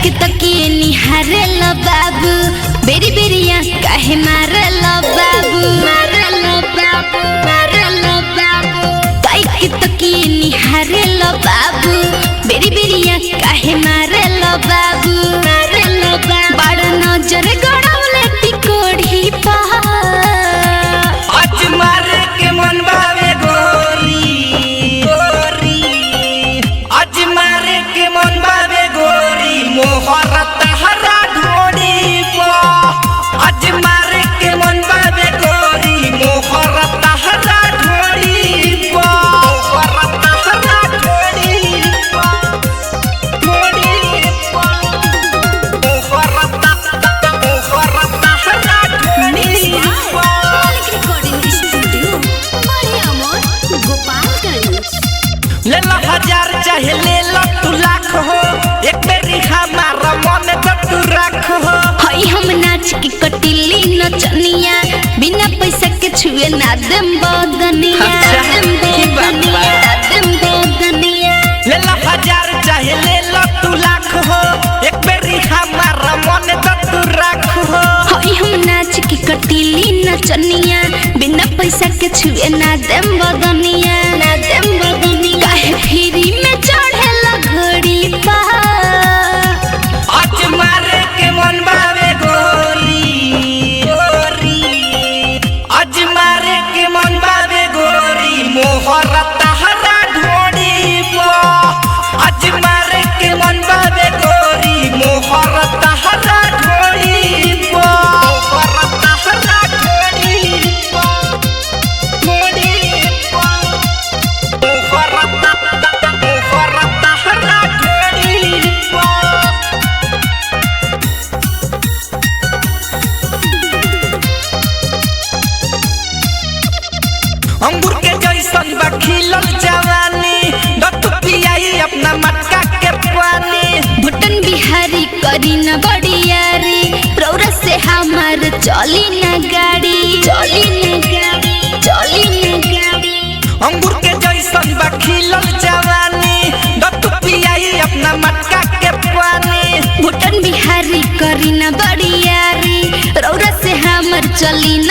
के तकिए निहारे लो बाबू बेरी बेरिया काहे मारे लो बाबू मारे लो बाबू मारे लो बाबू काहे के तकिए निहारे लो बाबू बेरी बेरिया काहे मारे लो बाबू मारे लो बाबू बड़ नजर गड़ौले टिकोड़ी पा आज मारे के मन बावे गोरी गोरी आज मारे के मन बावे गोरी मोहर तहरा ढोड़ी पो आज मारे के मन बावे गोरी मोहर तहरा ढोड़ी पो मोहर तहरा ढोड़ी पो ढोड़ी पो मोहर तहरा ढोड़ी पो रिकॉर्डिंग स्टूडियो गोपालगंज ले लो 1000 चाहे ले लो 2 लाख हो एक बेरी हमारा मन तू रख हो हई हम नाच के कटिली नचनिया बिना पैसा के छुए ना देम बदनिया देम बदनिया ले लो 1000 चाहे ले लो 2 लाख हो एक बेरी हमारा मन तू रख हो हई हम नाच के कटिली नचनिया बिना पैसा के छुए ना देम बदनिया ना देम बदनिया काहे फ्री में चढ़ेला घड़ी पा आज मारे के मन बावे गोरी गोरी आज मारे के मन बावे गोरी मोहर तहरा ढोड़ी पो आज मारे के मन बावे गोरी मोहर तहरा ढोड़ी पो मोहर तहरा ढोड़ी पो ढोड़ी पो मोहर तहरा ढोड़ी पो अंगूर के जैसन बा खिलल जवानी दत्त पियाई अपना मटका के पानी भुटन बिहारी करी न बड़ियारी रौरा से हमार चली न गाड़ी चली न गाड़ी चली न गाड़ी अंगूर के जैसन बा खिलल जवानी दत्त पियाई अपना मटका के पानी भुटन बिहारी करी न बड़ियारी रौरा से हमार चली न